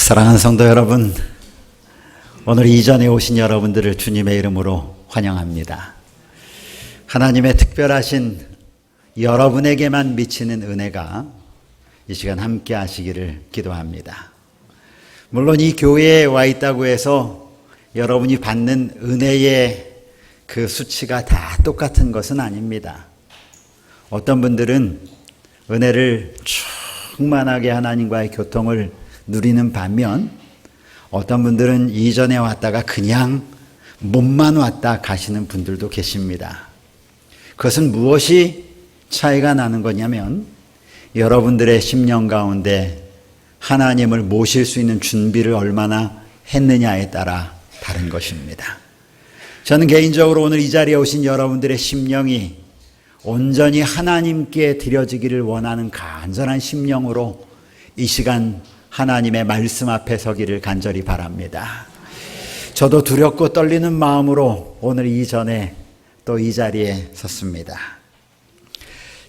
사랑하는 성도 여러분, 오늘 이전에 오신 여러분들을 주님의 이름으로 환영합니다. 하나님의 특별하신 여러분에게만 미치는 은혜가 이 시간 함께 하시기를 기도합니다. 물론 이 교회에 와 있다고 해서 여러분이 받는 은혜의 그 수치가 다 똑같은 것은 아닙니다. 어떤 분들은 은혜를 충만하게 하나님과의 교통을 누리는 반면 어떤 분들은 이전에 왔다가 그냥 몸만 왔다 가시는 분들도 계십니다. 그것은 무엇이 차이가 나는 거냐면 여러분들의 심령 가운데 하나님을 모실 수 있는 준비를 얼마나 했느냐에 따라 다른 것입니다. 저는 개인적으로 오늘 이 자리에 오신 여러분들의 심령이 온전히 하나님께 드려지기를 원하는 간절한 심령으로 이 시간 하나님의 말씀 앞에 서기를 간절히 바랍니다. 저도 두렵고 떨리는 마음으로 오늘 이전에 또 이 자리에 섰습니다.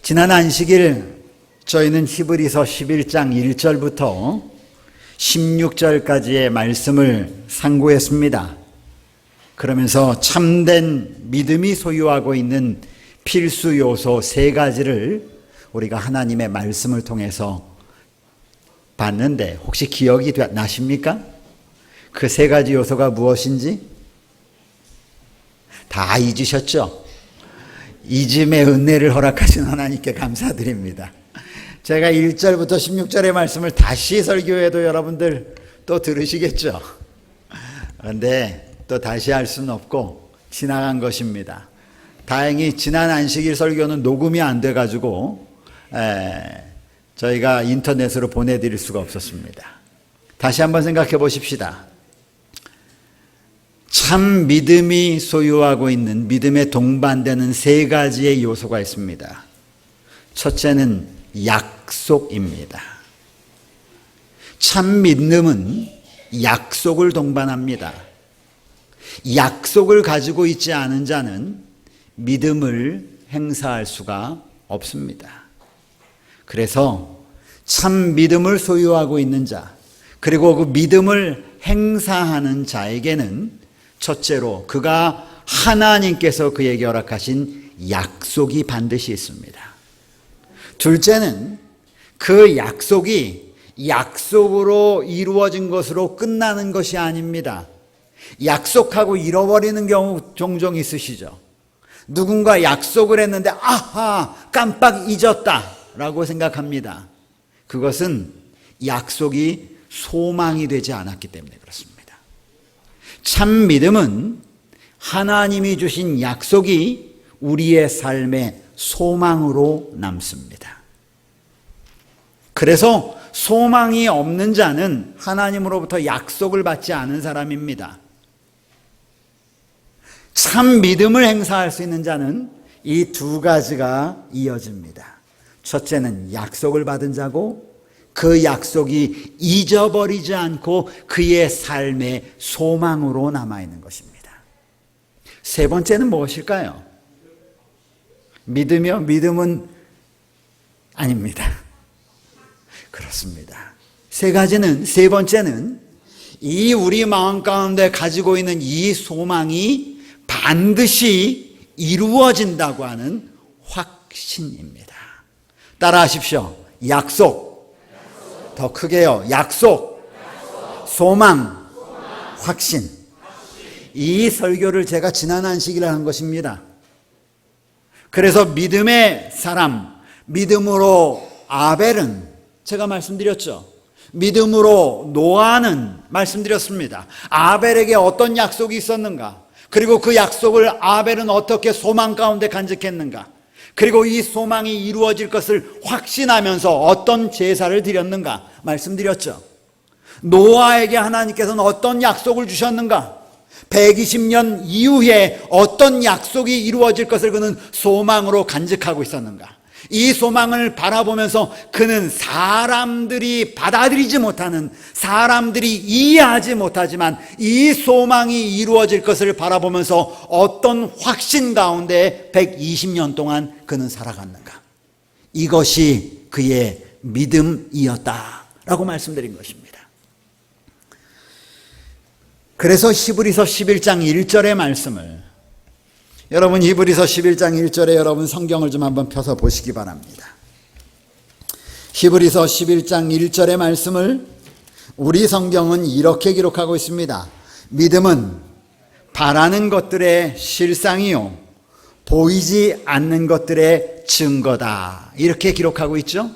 지난 안식일 저희는 히브리서 11장 1절부터 16절까지의 말씀을 상고했습니다. 그러면서 참된 믿음이 소유하고 있는 필수 요소 3가지를 우리가 하나님의 말씀을 통해서 봤는데 혹시 기억이 나십니까? 그 3가지 요소가 무엇인지? 다 잊으셨죠? 잊음의 은혜를 허락하신 하나님께 감사드립니다. 제가 1절부터 16절의 말씀을 다시 설교해도 여러분들 또 들으시겠죠? 그런데 또 다시 할 수는 없고 지나간 것입니다. 다행히 지난 안식일 설교는 녹음이 안 돼가지고 저희가 인터넷으로 보내드릴 수가 없었습니다. 다시 한번 생각해 보십시다. 참 믿음이 소유하고 있는 믿음에 동반되는 3가지의 요소가 있습니다. 첫째는 약속입니다. 참 믿음은 약속을 동반합니다. 약속을 가지고 있지 않은 자는 믿음을 행사할 수가 없습니다. 그래서 참 믿음을 소유하고 있는 자, 그리고 그 믿음을 행사하는 자에게는 첫째로 그가 하나님께서 그에게 허락하신 약속이 반드시 있습니다. 둘째는 그 약속이 약속으로 이루어진 것으로 끝나는 것이 아닙니다. 약속하고 잃어버리는 경우 종종 있으시죠. 누군가 약속을 했는데 아하 깜빡 잊었다 라고 생각합니다. 그것은 약속이 소망이 되지 않았기 때문에 그렇습니다. 참 믿음은 하나님이 주신 약속이 우리의 삶의 소망으로 남습니다. 그래서 소망이 없는 자는 하나님으로부터 약속을 받지 않은 사람입니다. 참 믿음을 행사할 수 있는 자는 이 2가지가 이어집니다. 첫째는 약속을 받은 자고 그 약속이 잊어버리지 않고 그의 삶의 소망으로 남아있는 것입니다. 3번째는 무엇일까요? 믿으며 믿음은 아닙니다. 그렇습니다. 3번째는 이 우리 마음 가운데 가지고 있는 이 소망이 반드시 이루어진다고 하는 확신입니다. 따라하십시오. 약속. 더 크게요. 약속. 소망. 확신. 이 설교를 제가 지난 안식일에 한 것입니다. 그래서 믿음의 사람, 믿음으로 아벨은 제가 말씀드렸죠. 믿음으로 노아는 말씀드렸습니다. 아벨에게 어떤 약속이 있었는가? 그리고 그 약속을 아벨은 어떻게 소망 가운데 간직했는가? 그리고 이 소망이 이루어질 것을 확신하면서 어떤 제사를 드렸는가 말씀드렸죠. 노아에게 하나님께서는 어떤 약속을 주셨는가? 120년 이후에 어떤 약속이 이루어질 것을 그는 소망으로 간직하고 있었는가? 이 소망을 바라보면서 그는 사람들이 받아들이지 못하는, 사람들이 이해하지 못하지만 이 소망이 이루어질 것을 바라보면서 어떤 확신 가운데 120년 동안 그는 살아갔는가? 이것이 그의 믿음이었다라고 말씀드린 것입니다. 그래서 히브리서 11장 1절의 말씀을, 여러분 히브리서 11장 1절에 여러분 성경을 좀 한번 펴서 보시기 바랍니다. 히브리서 11장 1절의 말씀을 우리 성경은 이렇게 기록하고 있습니다. 믿음은 바라는 것들의 실상이요 보이지 않는 것들의 증거다, 이렇게 기록하고 있죠.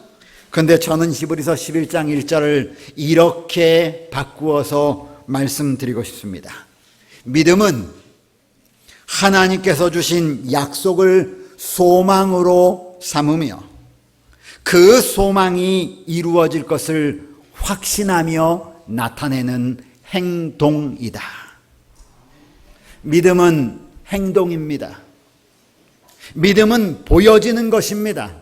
그런데 저는 히브리서 11장 1절을 이렇게 바꾸어서 말씀드리고 싶습니다. 믿음은 하나님께서 주신 약속을 소망으로 삼으며 그 소망이 이루어질 것을 확신하며 나타내는 행동이다. 믿음은 행동입니다. 믿음은 보여지는 것입니다.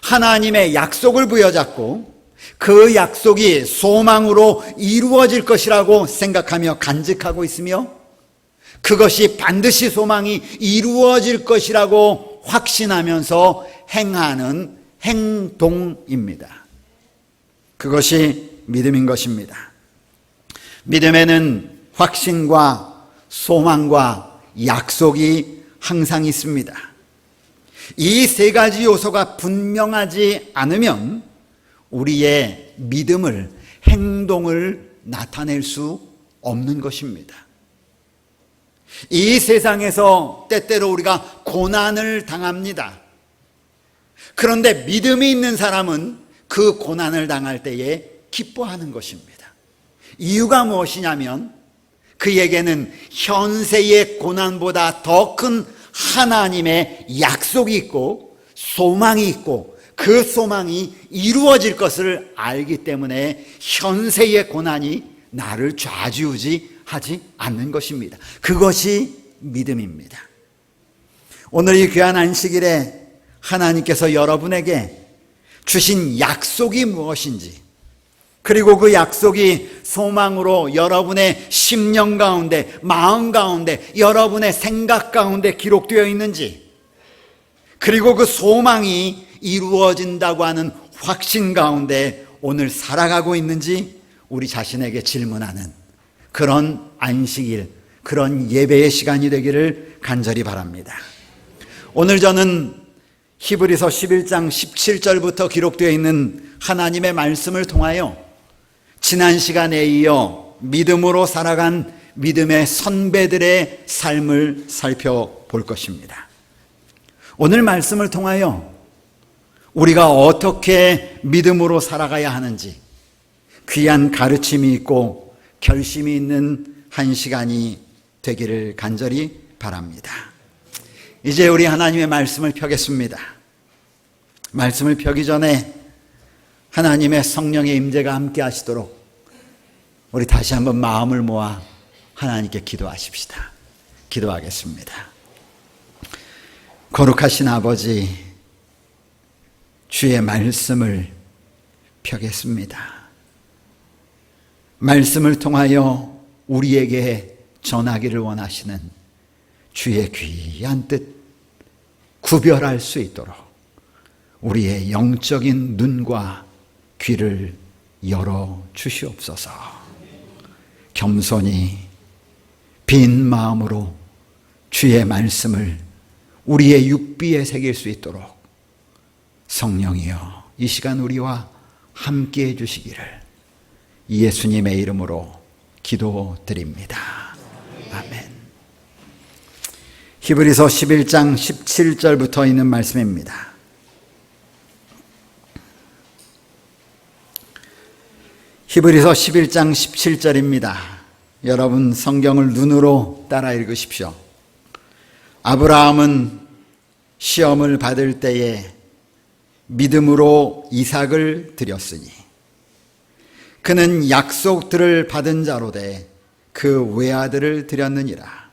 하나님의 약속을 부여잡고 그 약속이 소망으로 이루어질 것이라고 생각하며 간직하고 있으며 그것이 반드시 소망이 이루어질 것이라고 확신하면서 행하는 행동입니다. 그것이 믿음인 것입니다. 믿음에는 확신과 소망과 약속이 항상 있습니다. 이 세 가지 요소가 분명하지 않으면 우리의 믿음을, 행동을 나타낼 수 없는 것입니다. 이 세상에서 때때로 우리가 고난을 당합니다. 그런데 믿음이 있는 사람은 그 고난을 당할 때에 기뻐하는 것입니다. 이유가 무엇이냐면 그에게는 현세의 고난보다 더 큰 하나님의 약속이 있고 소망이 있고 그 소망이 이루어질 것을 알기 때문에 현세의 고난이 나를 좌지우지하지 않는 것입니다. 그것이 믿음입니다. 오늘 이 귀한 안식일에 하나님께서 여러분에게 주신 약속이 무엇인지, 그리고 그 약속이 소망으로 여러분의 심령 가운데, 마음 가운데, 여러분의 생각 가운데 기록되어 있는지, 그리고 그 소망이 이루어진다고 하는 확신 가운데 오늘 살아가고 있는지 우리 자신에게 질문하는 그런 안식일, 그런 예배의 시간이 되기를 간절히 바랍니다. 오늘 저는 히브리서 11장 17절부터 기록되어 있는 하나님의 말씀을 통하여 지난 시간에 이어 믿음으로 살아간 믿음의 선배들의 삶을 살펴볼 것입니다. 오늘 말씀을 통하여 우리가 어떻게 믿음으로 살아가야 하는지 귀한 가르침이 있고 결심이 있는 한 시간이 되기를 간절히 바랍니다. 이제 우리 하나님의 말씀을 펴겠습니다. 말씀을 펴기 전에 하나님의 성령의 임재가 함께 하시도록 우리 다시 한번 마음을 모아 하나님께 기도하십시다. 기도하겠습니다. 거룩하신 아버지, 주의 말씀을 펴겠습니다. 말씀을 통하여 우리에게 전하기를 원하시는 주의 귀한 뜻 구별할 수 있도록 우리의 영적인 눈과 귀를 열어 주시옵소서. 겸손히 빈 마음으로 주의 말씀을 우리의 육비에 새길 수 있도록 성령이여 이 시간 우리와 함께해 주시기를 예수님의 이름으로 기도드립니다. 아멘. 히브리서 11장 17절부터 있는 말씀입니다. 히브리서 11장 17절입니다. 여러분 성경을 눈으로 따라 읽으십시오. 아브라함은 시험을 받을 때에 믿음으로 이삭을 드렸으니 그는 약속들을 받은 자로되 그 외아들을 드렸느니라.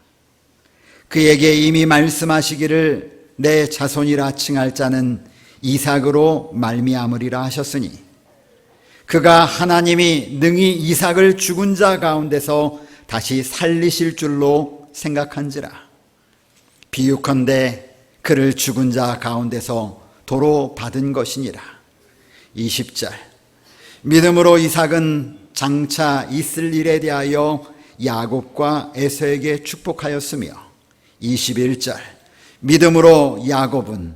그에게 이미 말씀하시기를 내 자손이라 칭할 자는 이삭으로 말미암으리라 하셨으니 그가 하나님이 능히 이삭을 죽은 자 가운데서 다시 살리실 줄로 생각한지라. 비유컨대 그를 죽은 자 가운데서 도로 받은 것이니라. 20절 믿음으로 이삭은 장차 있을 일에 대하여 야곱과 에서에게 축복하였으며 21절 믿음으로 야곱은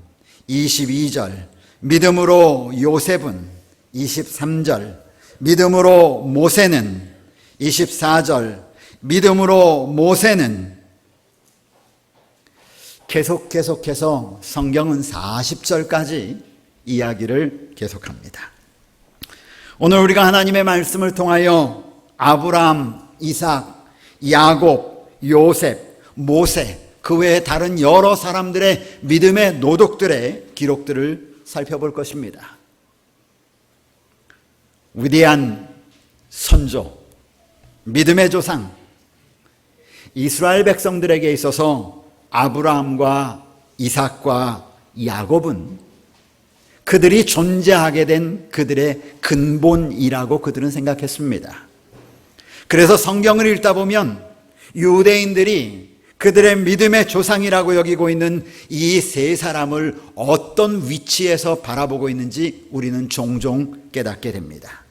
22절 믿음으로 요셉은 23절 믿음으로 모세는 24절 믿음으로 모세는 계속해서 성경은 40절까지 이야기를 계속합니다. 오늘 우리가 하나님의 말씀을 통하여 아브라함, 이삭, 야곱, 요셉, 모세 그 외에 다른 여러 사람들의 믿음의 노독들의 기록들을 살펴볼 것입니다. 위대한 선조, 믿음의 조상, 이스라엘 백성들에게 있어서 아브라함과 이삭과 야곱은 그들이 존재하게 된 그들의 근본이라고 그들은 생각했습니다. 그래서 성경을 읽다 보면 유대인들이 그들의 믿음의 조상이라고 여기고 있는 이 세 사람을 어떤 위치에서 바라보고 있는지 우리는 종종 깨닫게 됩니다.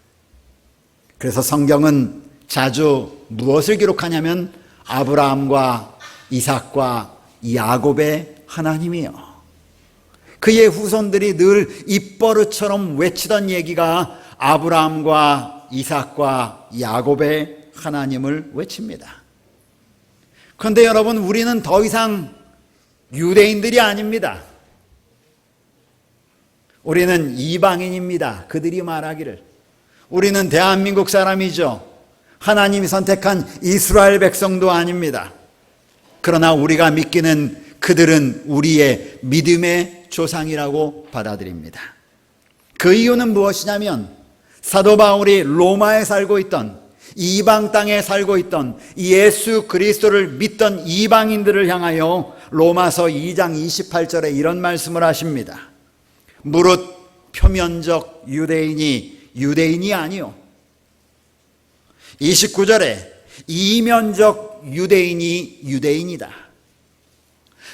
그래서 성경은 자주 무엇을 기록하냐면 아브라함과 이삭과 야곱의 하나님이요. 그의 후손들이 늘 입버릇처럼 외치던 얘기가 아브라함과 이삭과 야곱의 하나님을 외칩니다. 그런데 여러분, 우리는 더 이상 유대인들이 아닙니다. 우리는 이방인입니다. 그들이 말하기를 우리는 대한민국 사람이죠. 하나님이 선택한 이스라엘 백성도 아닙니다. 그러나 우리가 믿기는 그들은 우리의 믿음의 조상이라고 받아들입니다. 그 이유는 무엇이냐면 사도 바울이 로마에 살고 있던, 이방 땅에 살고 있던 예수 그리스도를 믿던 이방인들을 향하여 로마서 2장 28절에 이런 말씀을 하십니다. 무릇 표면적 유대인이 아니요 29절에 이면적 유대인이 유대인이다.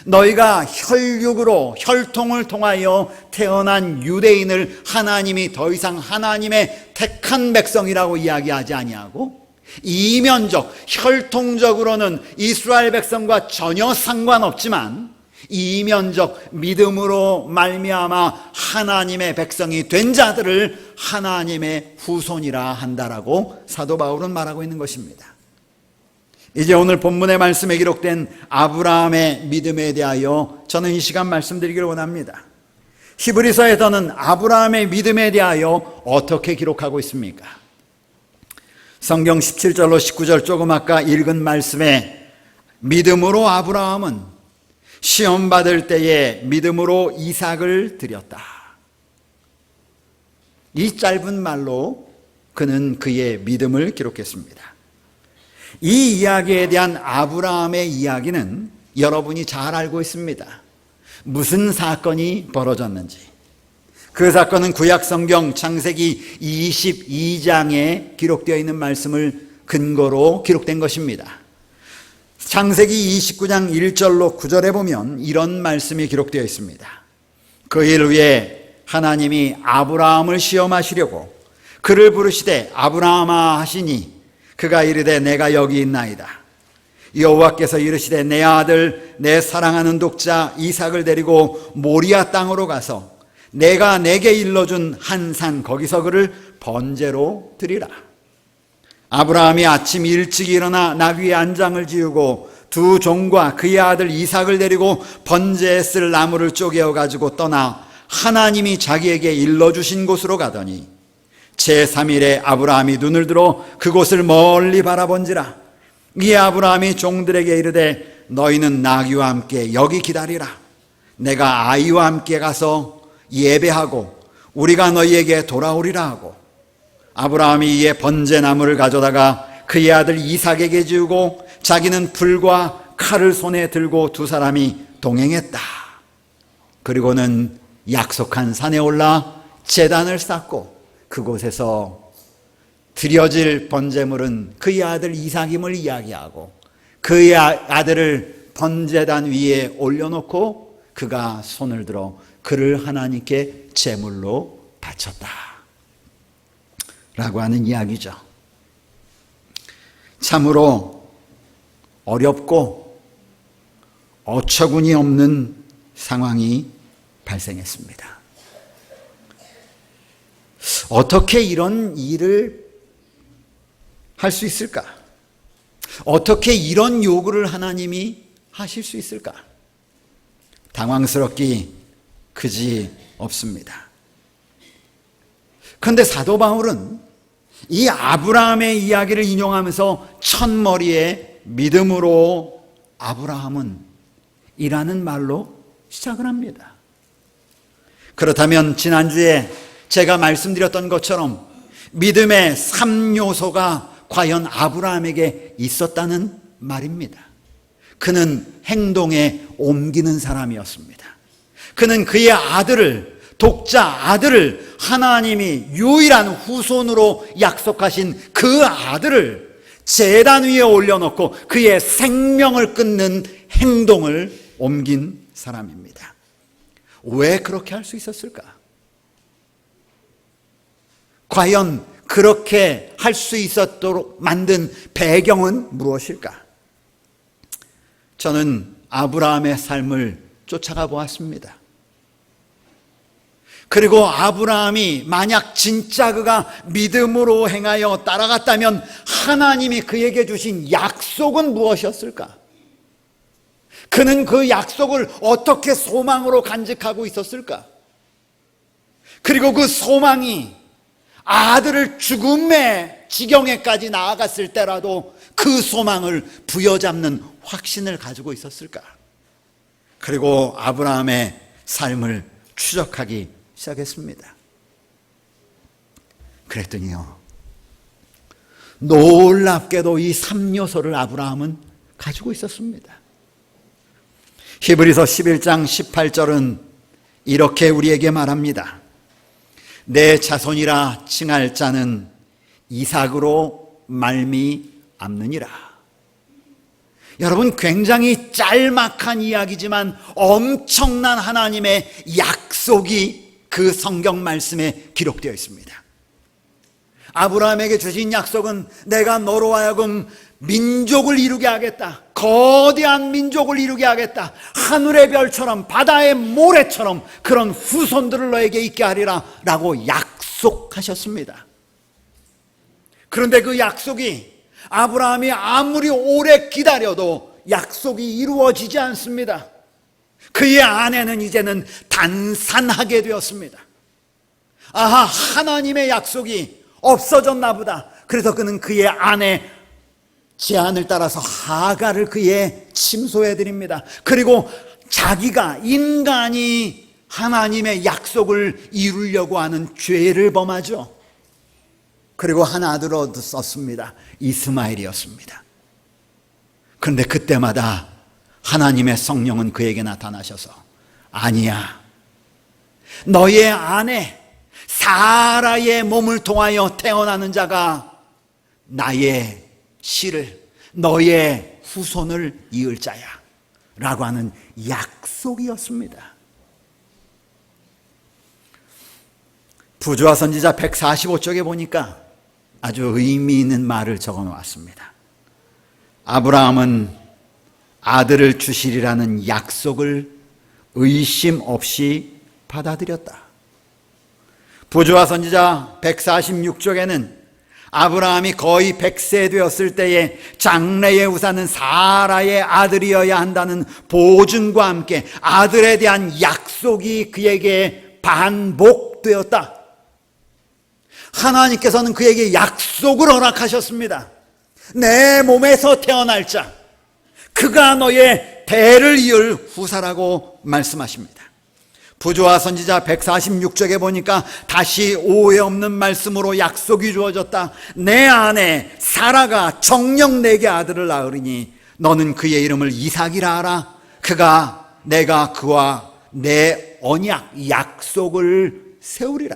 너희가 혈육으로 혈통을 통하여 태어난 유대인을 하나님이 더 이상 하나님의 택한 백성이라고 이야기하지 아니하고 이면적 혈통적으로는 이스라엘 백성과 전혀 상관없지만 이면적 믿음으로 말미암아 하나님의 백성이 된 자들을 하나님의 후손이라 한다라고 사도 바울은 말하고 있는 것입니다. 이제 오늘 본문의 말씀에 기록된 아브라함의 믿음에 대하여 저는 이 시간 말씀드리기를 원합니다. 히브리서에서는 아브라함의 믿음에 대하여 어떻게 기록하고 있습니까? 성경 17절로 19절 조금 아까 읽은 말씀에 믿음으로 아브라함은 시험 받을 때에 믿음으로 이삭을 드렸다. 이 짧은 말로 그는 그의 믿음을 기록했습니다. 이 이야기에 대한 아브라함의 이야기는 여러분이 잘 알고 있습니다. 무슨 사건이 벌어졌는지. 그 사건은 구약성경 창세기 22장에 기록되어 있는 말씀을 근거로 기록된 것입니다. 창세기 29장 1절로 9절에 보면 이런 말씀이 기록되어 있습니다. 그 일 후에 하나님이 아브라함을 시험하시려고 그를 부르시되 아브라함아 하시니 그가 이르되 내가 여기 있나이다. 여호와께서 이르시되 내 아들 내 사랑하는 독자 이삭을 데리고 모리아 땅으로 가서 내가 내게 일러준 한 산 거기서 그를 번제로 드리라. 아브라함이 아침 일찍 일어나 나귀의 안장을 지우고 두 종과 그의 아들 이삭을 데리고 번제에 쓸 나무를 쪼개어 가지고 떠나 하나님이 자기에게 일러주신 곳으로 가더니 제3일에 아브라함이 눈을 들어 그곳을 멀리 바라본지라. 이에 아브라함이 종들에게 이르되 너희는 나귀와 함께 여기 기다리라. 내가 아이와 함께 가서 예배하고 우리가 너희에게 돌아오리라 하고 아브라함이 이에 번제나무를 가져다가 그의 아들 이삭에게 지우고 자기는 불과 칼을 손에 들고 두 사람이 동행했다. 그리고는 약속한 산에 올라 제단을 쌓고 그곳에서 드려질 번제물은 그의 아들 이삭임을 이야기하고 그의 아들을 번제단 위에 올려놓고 그가 손을 들어 그를 하나님께 제물로 바쳤다 라고 하는 이야기죠. 참으로 어렵고 어처구니 없는 상황이 발생했습니다. 어떻게 이런 일을 할 수 있을까? 어떻게 이런 요구를 하나님이 하실 수 있을까? 당황스럽기 그지 없습니다. 그런데 사도 바울은 이 아브라함의 이야기를 인용하면서 첫머리에 믿음으로 아브라함은 이라는 말로 시작을 합니다. 그렇다면 지난주에 제가 말씀드렸던 것처럼 믿음의 3요소가 과연 아브라함에게 있었다는 말입니다. 그는 행동에 옮기는 사람이었습니다. 그는 그의 아들을, 독자 아들을 하나님이 유일한 후손으로 약속하신 그 아들을 제단 위에 올려놓고 그의 생명을 끊는 행동을 옮긴 사람입니다. 왜 그렇게 할 수 있었을까? 과연 그렇게 할 수 있었도록 만든 배경은 무엇일까? 저는 아브라함의 삶을 쫓아가 보았습니다. 그리고 아브라함이 만약 진짜 그가 믿음으로 행하여 따라갔다면 하나님이 그에게 주신 약속은 무엇이었을까? 그는 그 약속을 어떻게 소망으로 간직하고 있었을까? 그리고 그 소망이 아들을 죽음의 지경에까지 나아갔을 때라도 그 소망을 부여잡는 확신을 가지고 있었을까? 그리고 아브라함의 삶을 추적하기 시작했습니다. 그랬더니요, 놀랍게도 이 3요소를 아브라함은 가지고 있었습니다. 히브리서 11장 18절은 이렇게 우리에게 말합니다. 내 자손이라 칭할 자는 이삭으로 말미암느니라. 여러분, 굉장히 짤막한 이야기지만 엄청난 하나님의 약속이 그 성경 말씀에 기록되어 있습니다. 아브라함에게 주신 약속은 내가 너로 하여금 민족을 이루게 하겠다. 거대한 민족을 이루게 하겠다. 하늘의 별처럼 바다의 모래처럼 그런 후손들을 너에게 있게 하리라 라고 약속하셨습니다. 그런데 그 약속이 아브라함이 아무리 오래 기다려도 약속이 이루어지지 않습니다. 그의 아내는 이제는 단산하게 되었습니다. 아하, 하나님의 약속이 없어졌나 보다. 그래서 그는 그의 아내 제안을 따라서 하갈을 그의 침소해 드립니다. 그리고 자기가, 인간이 하나님의 약속을 이루려고 하는 죄를 범하죠. 그리고 한 아들을 얻었습니다. 이스마엘이었습니다. 그런데 그때마다 하나님의 성령은 그에게 나타나셔서 아니야, 너의 아내 사라의 몸을 통하여 태어나는 자가 나의 씨를, 너의 후손을 이을 자야 라고 하는 약속이었습니다. 부조와 선지자 145쪽에 보니까 아주 의미 있는 말을 적어 놓았습니다. 아브라함은 아들을 주시리라는 약속을 의심 없이 받아들였다. 부조와 선지자 146쪽에는 아브라함이 거의 100세 되었을 때에 장래의 우사는 사라의 아들이어야 한다는 보증과 함께 아들에 대한 약속이 그에게 반복되었다. 하나님께서는 그에게 약속을 허락하셨습니다. 내 몸에서 태어날 자, 그가 너의 대를 이을 후사라고 말씀하십니다. 부조와 선지자 146쪽에 보니까 다시 오해 없는 말씀으로 약속이 주어졌다. 내 아내 사라가 정녕 내게 아들을 낳으리니 너는 그의 이름을 이삭이라 하라. 내가 그와 내 언약 약속을 세우리라.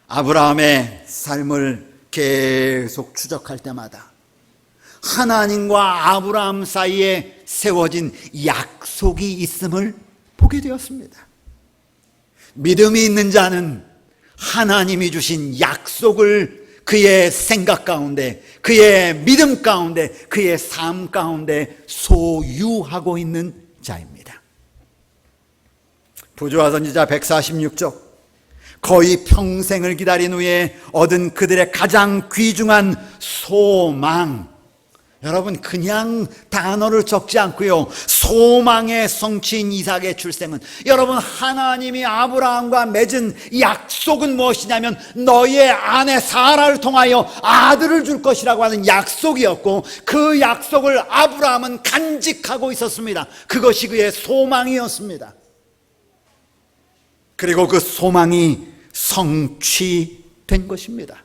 아브라함의 삶을 계속 추적할 때마다 하나님과 아브라함 사이에 세워진 약속이 있음을 보게 되었습니다. 믿음이 있는 자는 하나님이 주신 약속을 그의 생각 가운데, 그의 믿음 가운데, 그의 삶 가운데 소유하고 있는 자입니다. 부조와 선지자 146쪽, 거의 평생을 기다린 후에 얻은 그들의 가장 귀중한 소망. 여러분, 그냥 단어를 적지 않고요, 소망의 성취인 이삭의 출생은, 여러분, 하나님이 아브라함과 맺은 약속은 무엇이냐면 너의 아내 사라를 통하여 아들을 줄 것이라고 하는 약속이었고, 그 약속을 아브라함은 간직하고 있었습니다. 그것이 그의 소망이었습니다. 그리고 그 소망이 성취된 것입니다.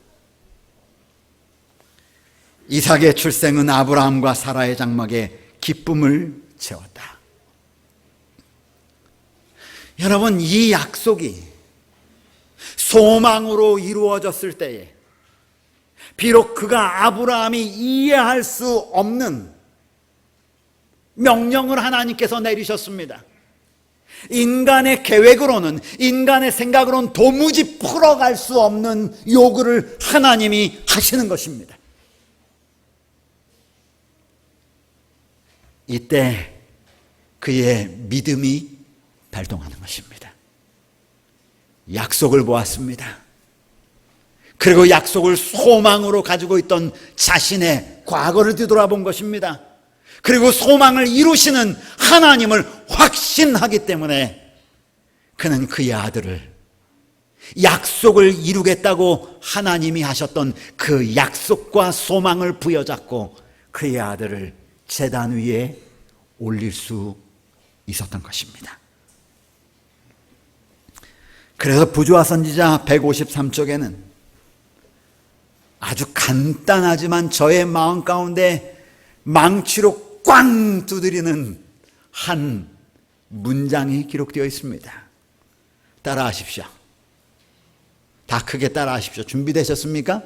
이삭의 출생은 아브라함과 사라의 장막에 기쁨을 채웠다. 여러분, 이 약속이 소망으로 이루어졌을 때에 비록 그가 아브라함이 이해할 수 없는 명령을 하나님께서 내리셨습니다. 인간의 계획으로는, 인간의 생각으로는 도무지 풀어갈 수 없는 요구를 하나님이 하시는 것입니다. 이때 그의 믿음이 발동하는 것입니다. 약속을 보았습니다. 그리고 약속을 소망으로 가지고 있던 자신의 과거를 뒤돌아본 것입니다. 그리고 소망을 이루시는 하나님을 확신하기 때문에 그는 그의 아들을, 약속을 이루겠다고 하나님이 하셨던 그 약속과 소망을 부여잡고 그의 아들을 제단 위에 올릴 수 있었던 것입니다. 그래서 부조와 선지자 153쪽에는 아주 간단하지만 저의 마음 가운데 망치로 꽝 두드리는 한 문장이 기록되어 있습니다. 따라하십시오. 다 크게 따라하십시오. 준비되셨습니까?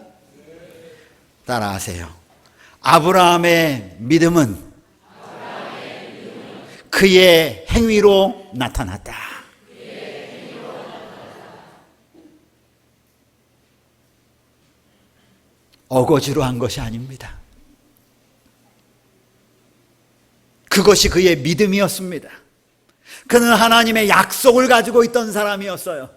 따라하세요. 아브라함의 믿음은 그의 행위로 나타났다. 어거지로 한 것이 아닙니다. 그것이 그의 믿음이었습니다. 그는 하나님의 약속을 가지고 있던 사람이었어요.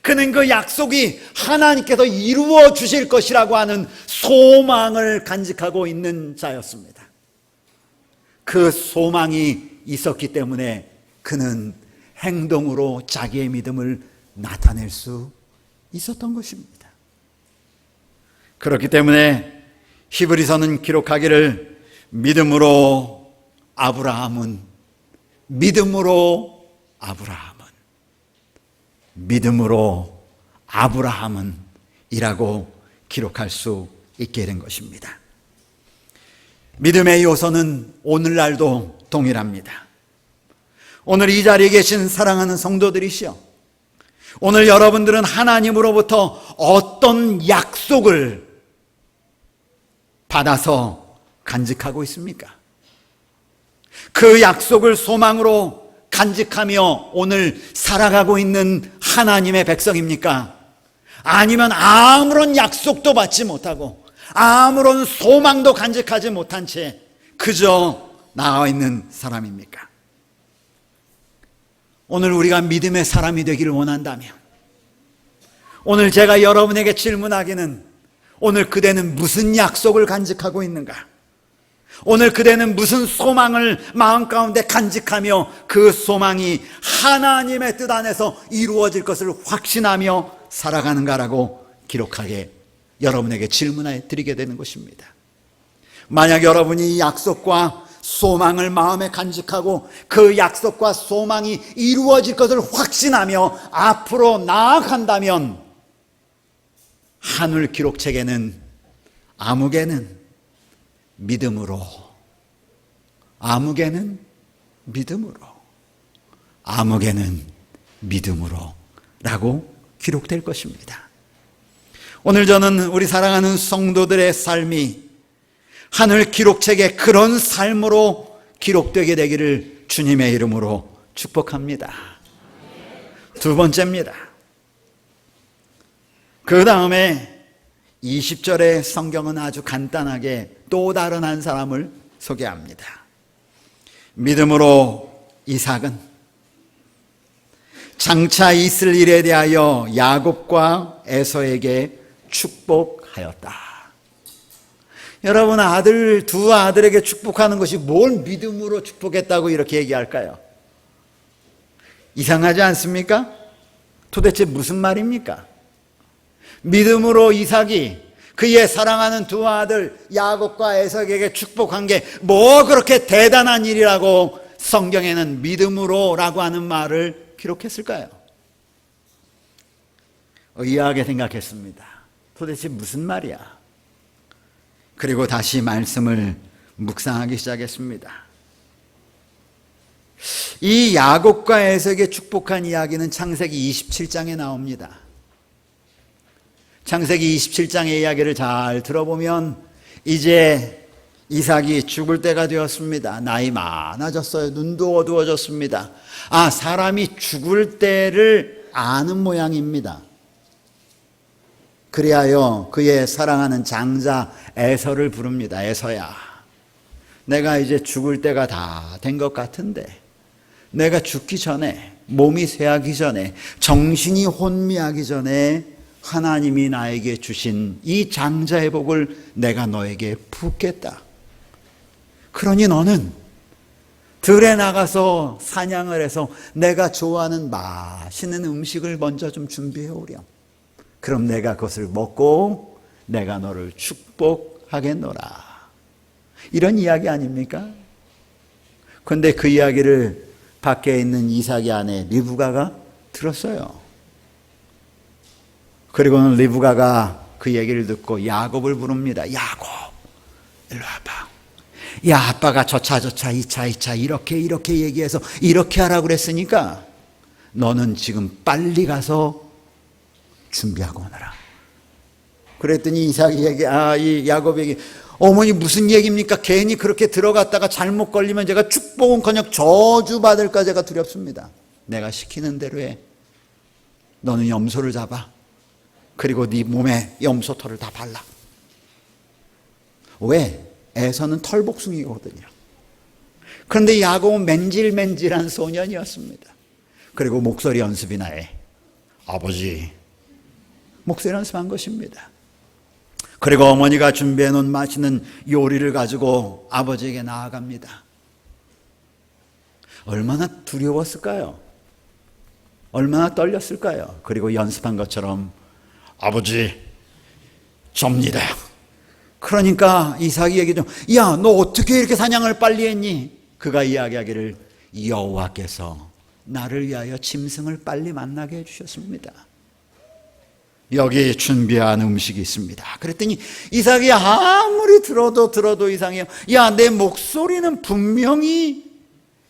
그는 그 약속이 하나님께서 이루어 주실 것이라고 하는 소망을 간직하고 있는 자였습니다. 그 소망이 있었기 때문에 그는 행동으로 자기의 믿음을 나타낼 수 있었던 것입니다. 그렇기 때문에 히브리서는 기록하기를 믿음으로 아브라함은 이라고 기록할 수 있게 된 것입니다. 믿음의 요소는 오늘날도 동일합니다. 오늘 이 자리에 계신 사랑하는 성도들이시여, 오늘 여러분들은 하나님으로부터 어떤 약속을 받아서 간직하고 있습니까? 그 약속을 소망으로 간직하며 오늘 살아가고 있는 하나님의 백성입니까? 아니면 아무런 약속도 받지 못하고 아무런 소망도 간직하지 못한 채 그저 나와 있는 사람입니까? 오늘 우리가 믿음의 사람이 되기를 원한다면, 오늘 제가 여러분에게 질문하기는, 오늘 그대는 무슨 약속을 간직하고 있는가? 오늘 그대는 무슨 소망을 마음 가운데 간직하며 그 소망이 하나님의 뜻 안에서 이루어질 것을 확신하며 살아가는가라고 기록하게 여러분에게 질문해 드리게 되는 것입니다. 만약 여러분이 이 약속과 소망을 마음에 간직하고 그 약속과 소망이 이루어질 것을 확신하며 앞으로 나아간다면, 하늘 기록책에는 아무개는 믿음으로, 아무개는 믿음으로, 아무개는 믿음으로 라고 기록될 것입니다. 오늘 저는 우리 사랑하는 성도들의 삶이 하늘 기록책에 그런 삶으로 기록되게 되기를 주님의 이름으로 축복합니다. 두 번째입니다. 그 다음에 20절의 성경은 아주 간단하게 또 다른 한 사람을 소개합니다. 믿음으로 이삭은 장차 있을 일에 대하여 야곱과 에서에게 축복하였다. 여러분, 두 아들에게 축복하는 것이 뭘 믿음으로 축복했다고 이렇게 얘기할까요? 이상하지 않습니까? 도대체 무슨 말입니까? 믿음으로 이삭이 그의 사랑하는 두 아들 야곱과 에서에게 축복한 게 뭐 그렇게 대단한 일이라고 성경에는 믿음으로라고 하는 말을 기록했을까요? 의아하게 생각했습니다. 도대체 무슨 말이야? 그리고 다시 말씀을 묵상하기 시작했습니다. 이 야곱과 에서에게 축복한 이야기는 창세기 27장에 나옵니다. 창세기 27장의 이야기를 잘 들어보면 이제 이삭이 죽을 때가 되었습니다. 나이 많아졌어요. 눈도 어두워졌습니다. 사람이 죽을 때를 아는 모양입니다. 그리하여 그의 사랑하는 장자 에서를 부릅니다. 에서야, 내가 이제 죽을 때가 다 된 것 같은데 내가 죽기 전에, 몸이 쇠하기 전에, 정신이 혼미하기 전에 하나님이 나에게 주신 이 장자의 복을 내가 너에게 붓겠다. 그러니 너는 들에 나가서 사냥을 해서 내가 좋아하는 맛있는 음식을 먼저 좀 준비해 오렴. 그럼 내가 그것을 먹고 내가 너를 축복하겠노라. 이런 이야기 아닙니까? 그런데 그 이야기를 밖에 있는 이삭의 아내 리브가가 들었어요. 그리고는 리브가가 그 얘기를 듣고 야곱을 부릅니다. 야곱, 일로 와봐. 야, 아빠가 저 차 이 차 이렇게 얘기해서 이렇게 하라고 그랬으니까 너는 지금 빨리 가서 준비하고 오너라. 그랬더니 이삭이 이 야곱에게, 어머니 무슨 얘기입니까? 괜히 그렇게 들어갔다가 잘못 걸리면 제가 축복은커녕 저주받을까 제가 두렵습니다. 내가 시키는 대로 해. 너는 염소를 잡아. 그리고 네 몸에 염소 털을 다 발라. 왜? 에서는 털복숭이거든요. 그런데 야곱은 맨질맨질한 소년이었습니다. 그리고 목소리 연습이나 해. 아버지, 목소리 연습한 것입니다. 그리고 어머니가 준비해 놓은 맛있는 요리를 가지고 아버지에게 나아갑니다. 얼마나 두려웠을까요? 얼마나 떨렸을까요? 그리고 연습한 것처럼 아버지, 접니다. 그러니까 이삭이 얘기죠. 야, 너 어떻게 이렇게 사냥을 빨리 했니? 그가 이야기하기를 여호와께서 나를 위하여 짐승을 빨리 만나게 해주셨습니다. 여기 준비한 음식이 있습니다. 그랬더니 이삭이 아무리 들어도 이상해요. 야, 내 목소리는 분명히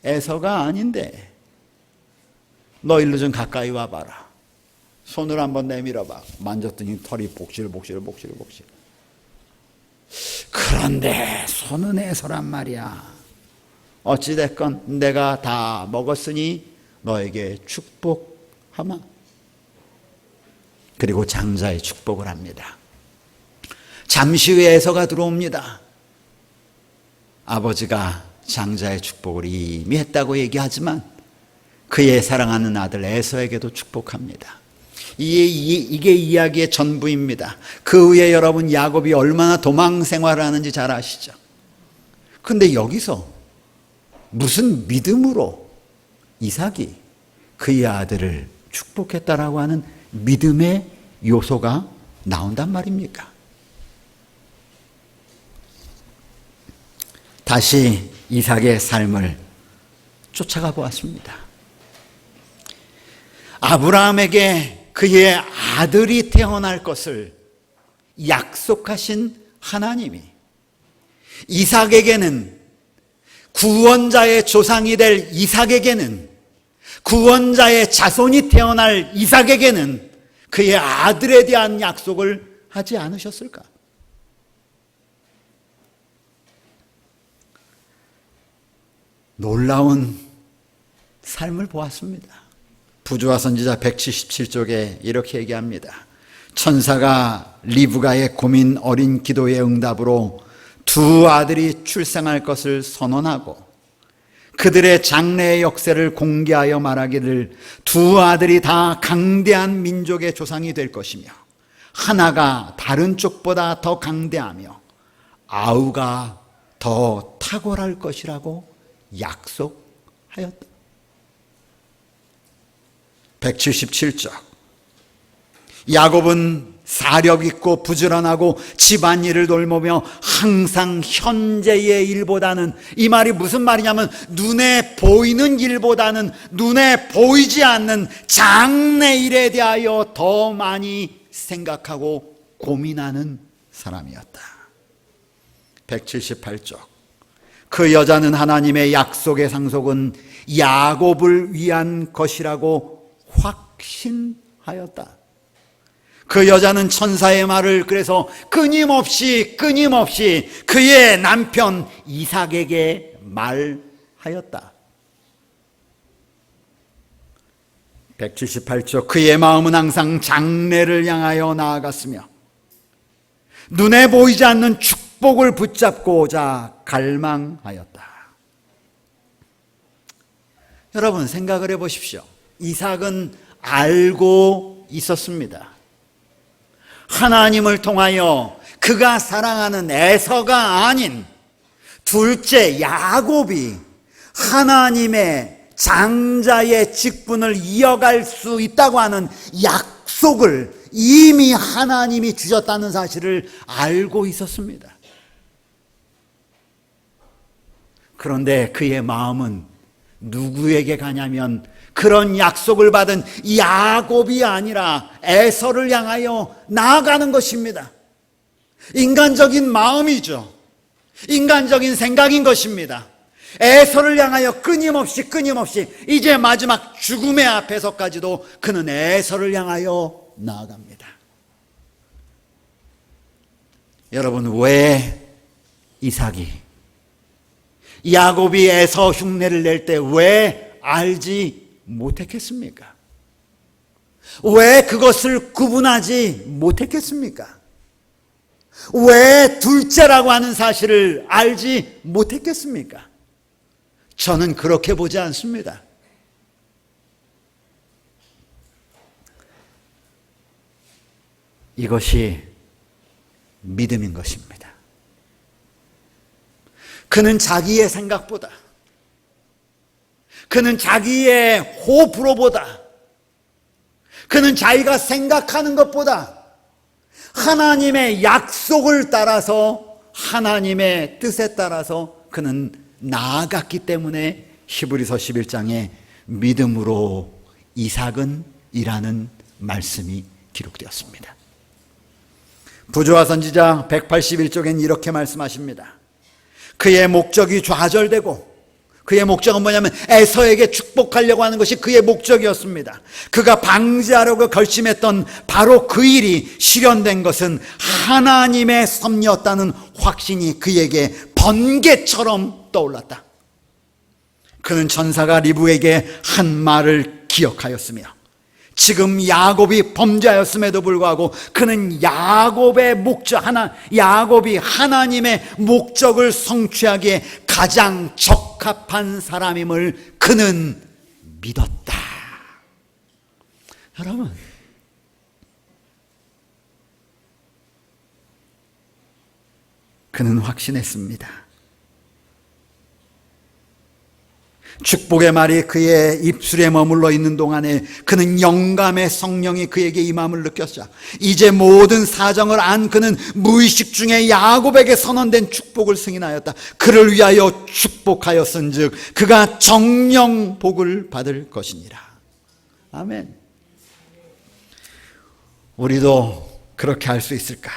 에서가 아닌데 너 일로 좀 가까이 와봐라. 손을 한번 내밀어봐. 만졌더니 털이 복실복실. 그런데 손은 에서란 말이야. 어찌됐건 내가 다 먹었으니 너에게 축복하마. 그리고 장자의 축복을 합니다. 잠시 후에 에서가 들어옵니다. 아버지가 장자의 축복을 이미 했다고 얘기하지만 그의 사랑하는 아들 에서에게도 축복합니다. 이게 이야기의 전부입니다. 그 후에 여러분 야곱이 얼마나 도망 생활을 하는지 잘 아시죠? 그런데 여기서 무슨 믿음으로 이삭이 그의 아들을 축복했다라고 하는 믿음의 요소가 나온단 말입니까? 다시 이삭의 삶을 쫓아가 보았습니다. 아브라함에게 그의 아들이 태어날 것을 약속하신 하나님이 이삭에게는, 구원자의 조상이 될 이삭에게는, 구원자의 자손이 태어날 이삭에게는 그의 아들에 대한 약속을 하지 않으셨을까? 놀라운 삶을 보았습니다. 부조화 선지자 177쪽에 이렇게 얘기합니다. 천사가 리브가의 고민 어린 기도의 응답으로 두 아들이 출생할 것을 선언하고 그들의 장래의 역사를 공개하여 말하기를 두 아들이 다 강대한 민족의 조상이 될 것이며 하나가 다른 쪽보다 더 강대하며 아우가 더 탁월할 것이라고 약속하였다. 177쪽. 야곱은 사력 있고 부지런하고 집안일을 돌보며 항상 현재의 일보다는, 이 말이 무슨 말이냐면 눈에 보이는 일보다는 눈에 보이지 않는 장래 일에 대하여 더 많이 생각하고 고민하는 사람이었다. 178쪽. 그 여자는 하나님의 약속의 상속은 야곱을 위한 것이라고 확신하였다. 그 여자는 천사의 말을 그래서 끊임없이 그의 남편 이삭에게 말하였다. 178쪽. 그의 마음은 항상 장래를 향하여 나아갔으며 눈에 보이지 않는 축복을 붙잡고자 갈망하였다. 여러분 생각을 해보십시오. 이삭은 알고 있었습니다. 하나님을 통하여 그가 사랑하는 에서가 아닌 둘째 야곱이 하나님의 장자의 직분을 이어갈 수 있다고 하는 약속을 이미 하나님이 주셨다는 사실을 알고 있었습니다. 그런데 그의 마음은 누구에게 가냐면 그런 약속을 받은 야곱이 아니라 에서를 향하여 나아가는 것입니다. 인간적인 마음이죠. 인간적인 생각인 것입니다. 에서를 향하여 끊임없이 이제 마지막 죽음의 앞에서까지도 그는 에서를 향하여 나아갑니다. 여러분, 왜 이삭이 야곱이 에서 흉내를 낼 때 왜 알지 못했겠습니까? 왜 그것을 구분하지 못했겠습니까? 왜 둘째라고 하는 사실을 알지 못했겠습니까? 저는 그렇게 보지 않습니다. 이것이 믿음인 것입니다. 그는 자기의 생각보다, 그는 자기의 호불호보다, 그는 자기가 생각하는 것보다 하나님의 약속을 따라서, 하나님의 뜻에 따라서 그는 나아갔기 때문에 히브리서 11장에 믿음으로 이삭은 이라는 말씀이 기록되었습니다. 부조화 선지자 181쪽엔 이렇게 말씀하십니다. 그의 목적이 좌절되고, 그의 목적은 뭐냐면 에서에게 축복하려고 하는 것이 그의 목적이었습니다. 그가 방지하려고 결심했던 바로 그 일이 실현된 것은 하나님의 섭리였다는 확신이 그에게 번개처럼 떠올랐다. 그는 천사가 리브에게 한 말을 기억하였으며 지금 야곱이 범죄하였음에도 불구하고 그는 야곱의 야곱이 하나님의 목적을 성취하기에 가장 적합한 사람임을 그는 믿었다. 여러분, 그는 확신했습니다. 축복의 말이 그의 입술에 머물러 있는 동안에 그는 영감의 성령이 그에게 임함을 느꼈자 이제 모든 사정을 안 그는 무의식 중에 야곱에게 선언된 축복을 승인하였다. 그를 위하여 축복하였은즉 그가 정령 복을 받을 것이니라. 아멘. 우리도 그렇게 할 수 있을까?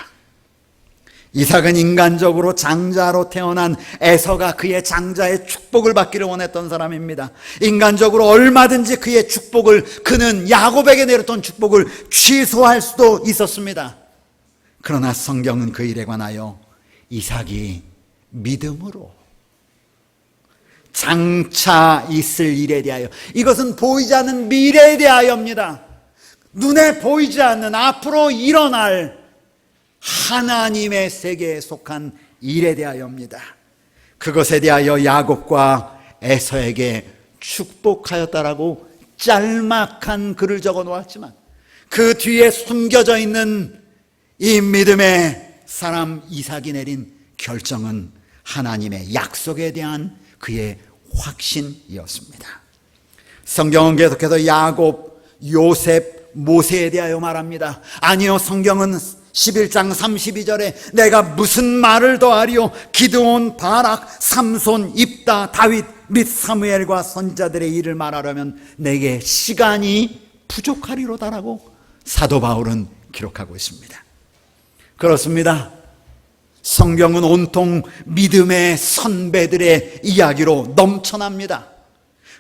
이삭은 인간적으로 장자로 태어난 에서가 그의 장자의 축복을 받기를 원했던 사람입니다. 인간적으로 얼마든지 그의 축복을, 그는 야곱에게 내렸던 축복을 취소할 수도 있었습니다. 그러나 성경은 그 일에 관하여 이삭이 믿음으로 장차 있을 일에 대하여, 이것은 보이지 않는 미래에 대하여입니다. 눈에 보이지 않는 앞으로 일어날 하나님의 세계에 속한 일에 대하여입니다. 그것에 대하여 야곱과 에서에게 축복하였다라고 짤막한 글을 적어 놓았지만 그 뒤에 숨겨져 있는 이 믿음의 사람 이삭이 내린 결정은 하나님의 약속에 대한 그의 확신이었습니다. 성경은 계속해서 야곱, 요셉, 모세에 대하여 말합니다. 아니요, 성경은 11장 32절에 내가 무슨 말을 더하리요? 기드온, 바락, 삼손, 입다, 다윗 및 사무엘과 선지자들의 일을 말하려면 내게 시간이 부족하리로다라고 사도 바울은 기록하고 있습니다. 그렇습니다. 성경은 온통 믿음의 선배들의 이야기로 넘쳐납니다.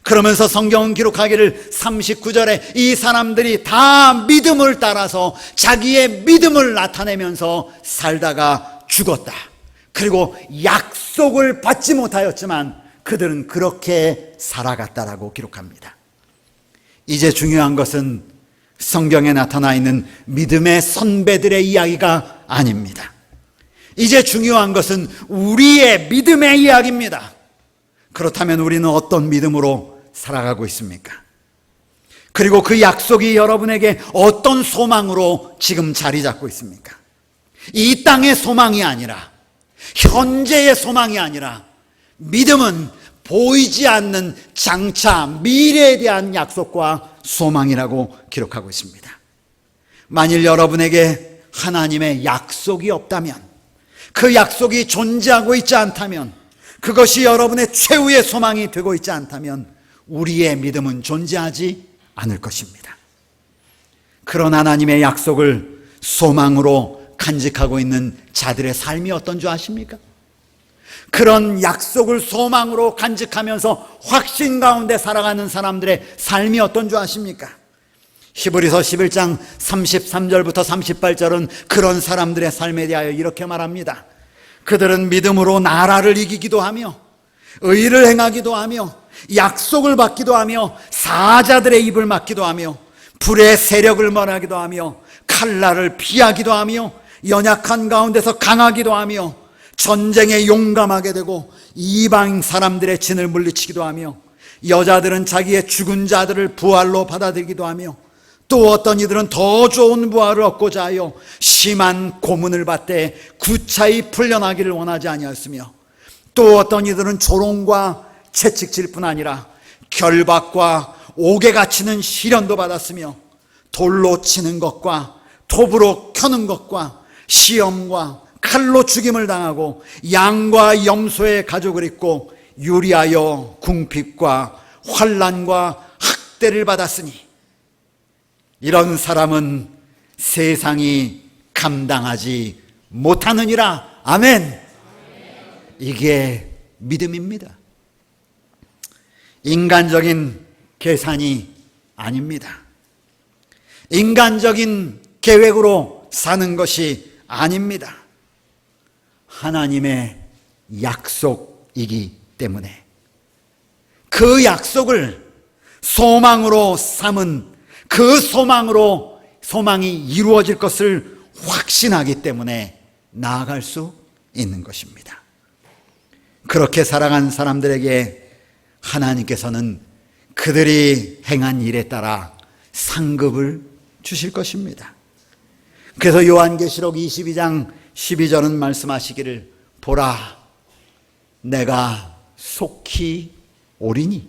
그러면서 성경은 기록하기를 39절에 이 사람들이 다 믿음을 따라서 자기의 믿음을 나타내면서 살다가 죽었다. 그리고 약속을 받지 못하였지만 그들은 그렇게 살아갔다라고 기록합니다. 이제 중요한 것은 성경에 나타나 있는 믿음의 선배들의 이야기가 아닙니다. 이제 중요한 것은 우리의 믿음의 이야기입니다. 그렇다면 우리는 어떤 믿음으로 살아가고 있습니까? 그리고 그 약속이 여러분에게 어떤 소망으로 지금 자리 잡고 있습니까? 이 땅의 소망이 아니라, 현재의 소망이 아니라, 믿음은 보이지 않는 장차 미래에 대한 약속과 소망이라고 기록하고 있습니다. 만일 여러분에게 하나님의 약속이 없다면, 그 약속이 존재하고 있지 않다면, 그것이 여러분의 최후의 소망이 되고 있지 않다면 우리의 믿음은 존재하지 않을 것입니다. 그런 하나님의 약속을 소망으로 간직하고 있는 자들의 삶이 어떤 줄 아십니까? 그런 약속을 소망으로 간직하면서 확신 가운데 살아가는 사람들의 삶이 어떤 줄 아십니까? 히브리서 11장 33절부터 38절은 그런 사람들의 삶에 대하여 이렇게 말합니다. 그들은 믿음으로 나라를 이기기도 하며 의를 행하기도 하며 약속을 받기도 하며 사자들의 입을 막기도 하며 불의 세력을 멀하기도 하며 칼날을 피하기도 하며 연약한 가운데서 강하기도 하며 전쟁에 용감하게 되고 이방 사람들의 진을 물리치기도 하며 여자들은 자기의 죽은 자들을 부활로 받아들이기도 하며 또 어떤 이들은 더 좋은 부활을 얻고자 하여 심한 고문을 받되 구차히 풀려나기를 원하지 아니하였으며 또 어떤 이들은 조롱과 채찍질 뿐 아니라 결박과 옥에 갇히는 시련도 받았으며 돌로 치는 것과 톱으로 켜는 것과 시험과 칼로 죽임을 당하고 양과 염소의 가죽을 입고 유리하여 궁핍과 환난과 학대를 받았으니 이런 사람은 세상이 감당하지 못하느니라. 아멘. 이게 믿음입니다. 인간적인 계산이 아닙니다. 인간적인 계획으로 사는 것이 아닙니다. 하나님의 약속이기 때문에 그 약속을 소망으로 삼은 그 소망이 이루어질 것을 확신하기 때문에 나아갈 수 있는 것입니다. 그렇게 살아간 사람들에게 하나님께서는 그들이 행한 일에 따라 상급을 주실 것입니다. 그래서 요한계시록 22장 12절은 말씀하시기를 보라 내가 속히 오리니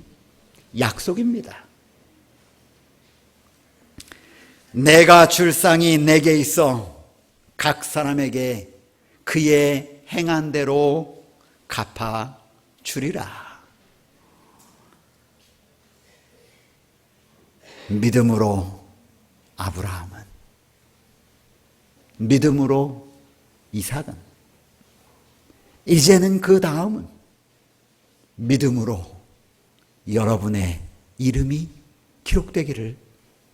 약속입니다. 내가 줄 상이 내게 있어 각 사람에게 그의 행한 대로 갚아 주리라. 믿음으로 아브라함은, 믿음으로 이삭은, 이제는 그 다음은 믿음으로 여러분의 이름이 기록되기를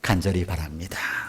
간절히 바랍니다.